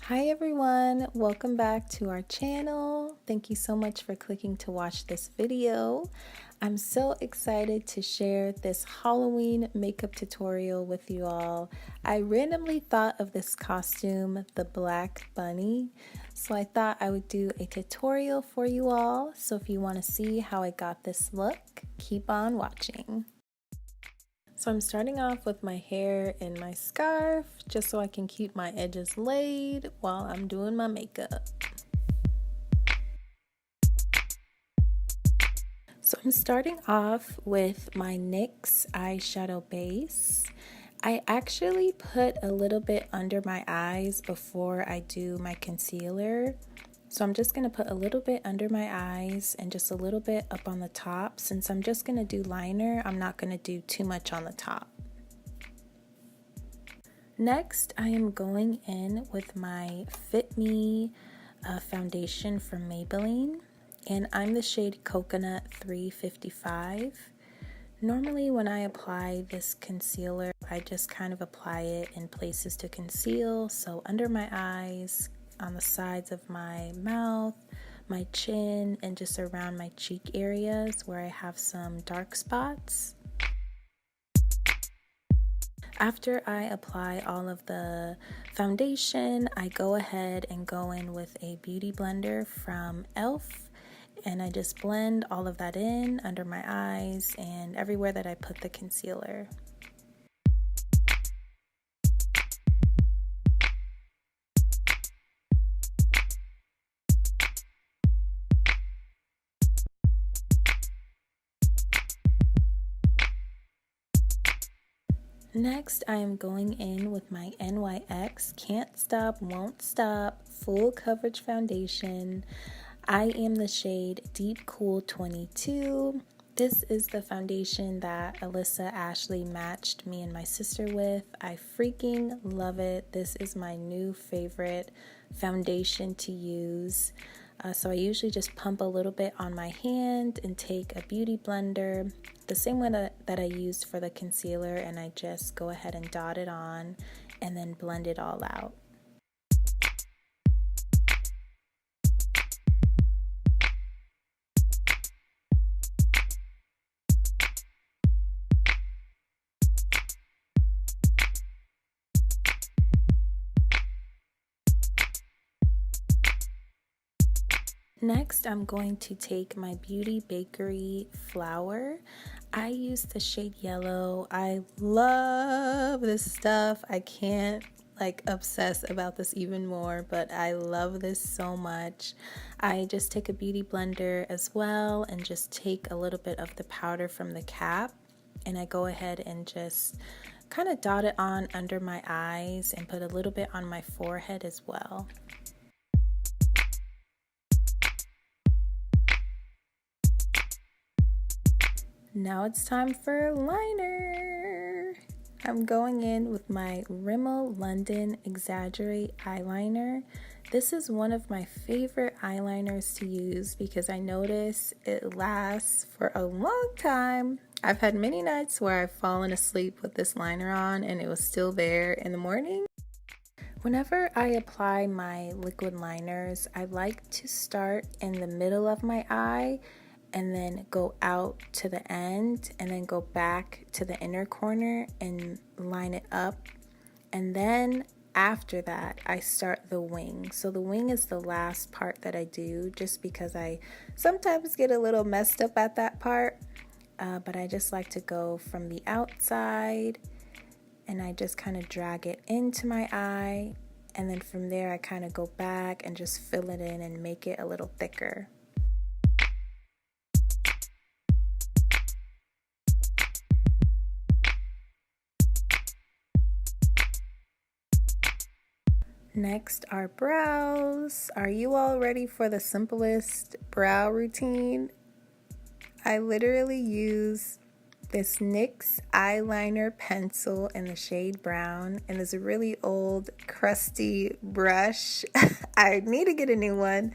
Hi everyone, welcome back to our channel. Thank you so much for clicking to watch this video. I'm so excited to share this Halloween makeup tutorial with you all. I randomly thought of this costume, the Black Bunny, so I thought I would do a tutorial for you all. So if you want to see how I got this look, keep on watching. So I'm starting off with my hair in my scarf just so I can keep my edges laid while I'm doing my makeup. So I'm starting off with my NYX Eyeshadow Base. I actually put a little bit under my eyes before I do my concealer. So I'm just going to put a little bit under my eyes and just a little bit up on the top. Since I'm just going to do liner, I'm not going to do too much on the top. Next, I am going in with my Fit Me foundation from Maybelline, and I'm the shade Coconut 355. Normally when I apply this concealer, I just kind of apply it in places to conceal, so under my eyes, on the sides of my mouth, my chin, and just around my cheek areas where I have some dark spots. After I apply all of the foundation, I go ahead and go in with a beauty blender from E.L.F. and I just blend all of that in under my eyes and everywhere that I put the concealer. Next, I am going in with my NYX Can't Stop, Won't Stop Full Coverage Foundation. I am the shade Deep Cool 22. This is the foundation that Alyssa Ashley matched me and my sister with. I freaking love it. This is my new favorite foundation to use. So I usually just pump a little bit on my hand and take a beauty blender, the same one that I used for the concealer, and I just go ahead and dot it on and then blend it all out. Next, I'm going to take my Beauty Bakerie flower. I use the shade Yellow. I love this stuff. I can't obsess about this even more, but I love this so much. I just take a beauty blender as well and just take a little bit of the powder from the cap, and I go ahead and just kind of dot it on under my eyes and put a little bit on my forehead as well. Now it's time for liner. I'm going in with my Rimmel London Exaggerate eyeliner. This is one of my favorite eyeliners to use because I notice it lasts for a long time. I've had many nights where I've fallen asleep with this liner on and it was still there in the morning. Whenever I apply my liquid liners, I like to start in the middle of my eye and then go out to the end and then go back to the inner corner and line it up. And then after that, I start the wing. So the wing is the last part that I do just because I sometimes get a little messed up at that part. But I just like to go from the outside and I just kind of drag it into my eye. And then from there, I kind of go back and just fill it in and make it a little thicker. Next, our brows. Are you all ready for the simplest brow routine? I literally use this NYX eyeliner pencil in the shade brown and this really old crusty brush. I need to get a new one,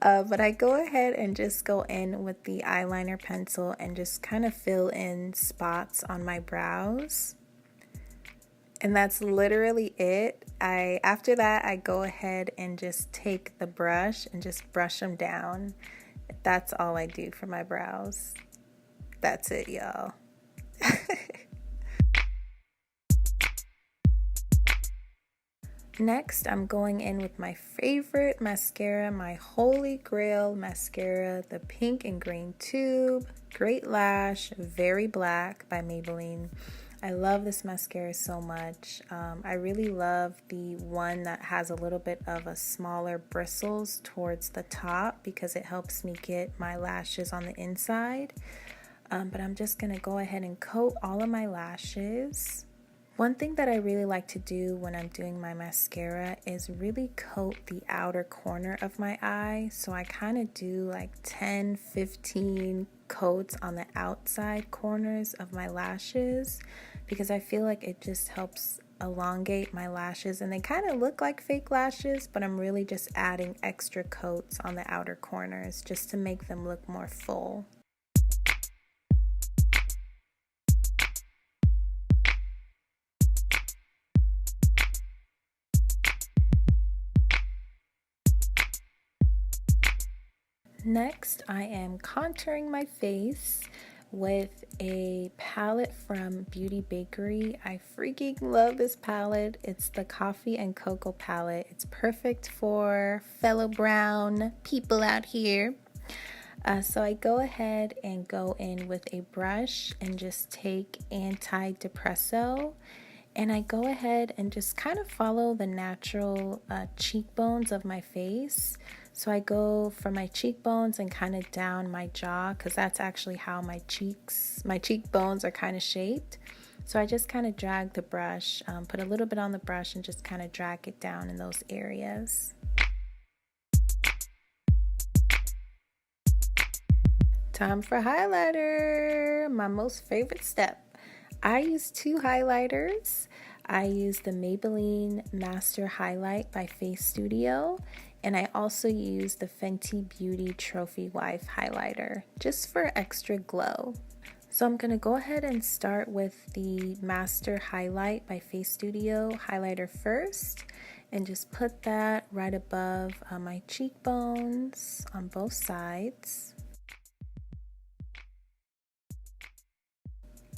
but I go ahead and just go in with the eyeliner pencil and just kind of fill in spots on my brows. And that's literally it. After that, I go ahead and just take the brush and just brush them down. That's all I do for my brows. That's it, y'all. Next, I'm going in with my favorite mascara, my holy grail mascara, the pink and green tube, Great Lash, Very Black by Maybelline. I love this mascara so much. I really love the one that has a little bit of a smaller bristles towards the top because it helps me get my lashes on the inside. But I'm just going to go ahead and coat all of my lashes. One thing that I really like to do when I'm doing my mascara is really coat the outer corner of my eye. So I kind of do like 10, 15 coats on the outside corners of my lashes because I feel like it just helps elongate my lashes, and they kind of look like fake lashes, but I'm really just adding extra coats on the outer corners just to make them look more full. Next, I am contouring my face with a palette from Bakerie. I freaking love this palette. It's the Coffee and Cocoa palette. It's perfect for fellow brown people out here. So I go ahead and go in with a brush and just take Anti-Depresso. And I go ahead and just kind of follow the natural cheekbones of my face. So I go from my cheekbones and kind of down my jaw because that's actually how my cheekbones are kind of shaped. So I just kind of drag the brush, put a little bit on the brush and just kind of drag it down in those areas. Time for highlighter, my most favorite step. I use two highlighters. I use the Maybelline Master Highlight by Facestudio, and I also use the Fenty Beauty Trophy Wife highlighter just for extra glow. So I'm going to go ahead and start with the Master Highlight by Facestudio highlighter first and just put that right above my cheekbones on both sides.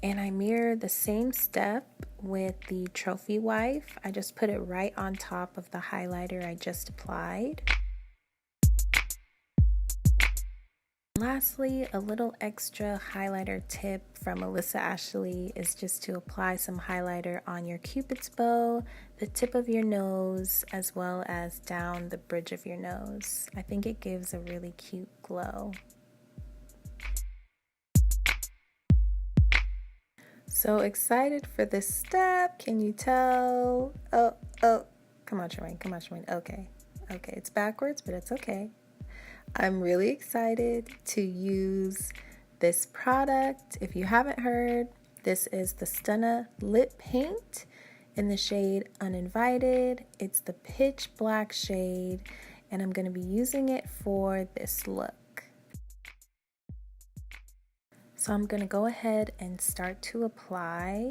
And I mirror the same step with the Trophy Wife. I just put it right on top of the highlighter I just applied. Lastly, a little extra highlighter tip from Melissa Ashley is just to apply some highlighter on your Cupid's bow, the tip of your nose, as well as down the bridge of your nose. I think it gives a really cute glow. So excited for this step, can you tell? Oh, come on, Tremaine, okay, it's backwards, but it's okay. I'm really excited to use this product. If you haven't heard, this is the Stunna Lip Paint in the shade Uninvited. It's the pitch black shade, and I'm going to be using it for this look. So I'm going to go ahead and start to apply.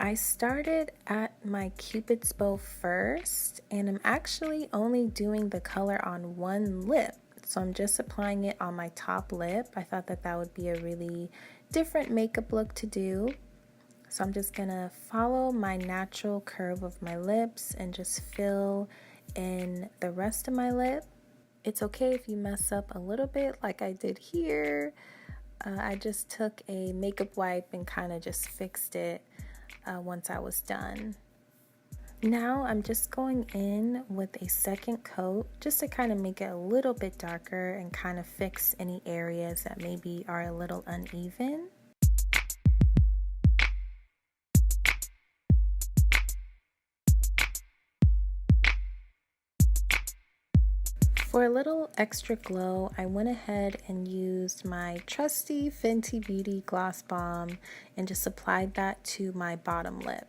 I started at my Cupid's bow first, and I'm actually only doing the color on one lip. So I'm just applying it on my top lip. I thought that that would be a really different makeup look to do. So I'm just going to follow my natural curve of my lips and just fill in the rest of my lip. It's okay if you mess up a little bit like I did here. I just took a makeup wipe and kind of just fixed it once I was done. Now I'm just going in with a second coat just to kind of make it a little bit darker and kind of fix any areas that maybe are a little uneven. For a little extra glow, I went ahead and used my trusty Fenty Beauty Gloss Bomb and just applied that to my bottom lip.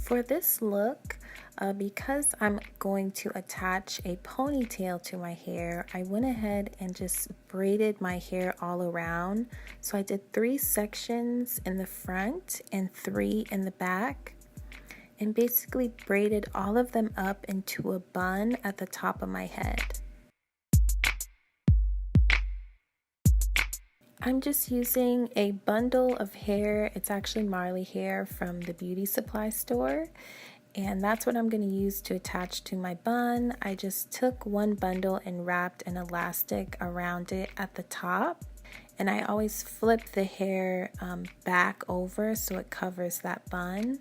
For this look, Because I'm going to attach a ponytail to my hair, I went ahead and just braided my hair all around. So I did 3 sections in the front and 3 in the back, and basically braided all of them up into a bun at the top of my head. I'm just using a bundle of hair. It's actually Marley Hair from the beauty supply store. And that's what I'm going to use to attach to my bun. I just took one bundle and wrapped an elastic around it at the top. And I always flip the hair back over so it covers that bun.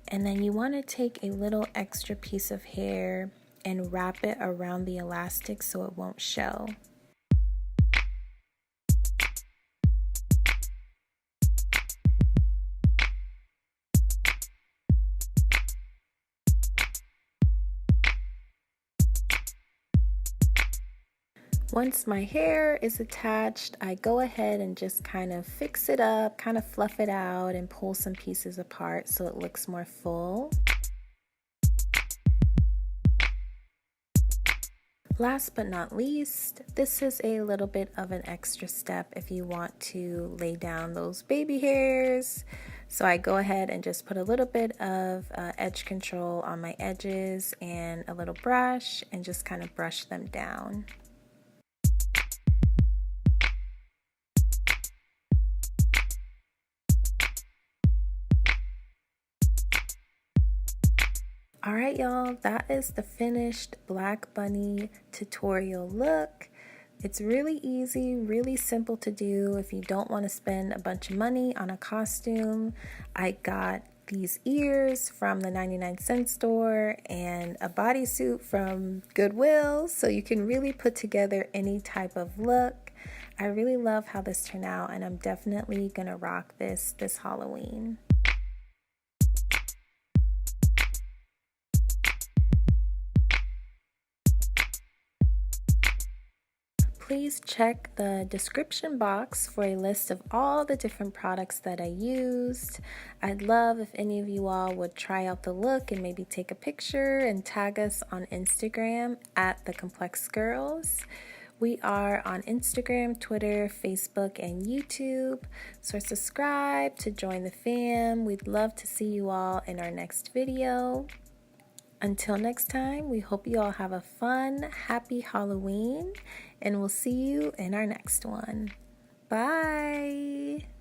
And then you want to take a little extra piece of hair and wrap it around the elastic so it won't show. Once my hair is attached, I go ahead and just kind of fix it up, kind of fluff it out, and pull some pieces apart so it looks more full. Last but not least, this is a little bit of an extra step if you want to lay down those baby hairs. So I go ahead and just put a little bit of edge control on my edges and a little brush and just kind of brush them down. Alright y'all, that is the finished Black Bunny tutorial look. It's really easy, really simple to do if you don't want to spend a bunch of money on a costume. I got these ears from the 99-cent store and a bodysuit from Goodwill, so you can really put together any type of look. I really love how this turned out, and I'm definitely gonna rock this Halloween. Please check the description box for a list of all the different products that I used. I'd love if any of you all would try out the look and maybe take a picture and tag us on Instagram at thecomplexgirls. We are on Instagram, Twitter, Facebook, and YouTube. So subscribe to join the fam. We'd love to see you all in our next video. Until next time, we hope you all have a fun, happy Halloween, and we'll see you in our next one. Bye!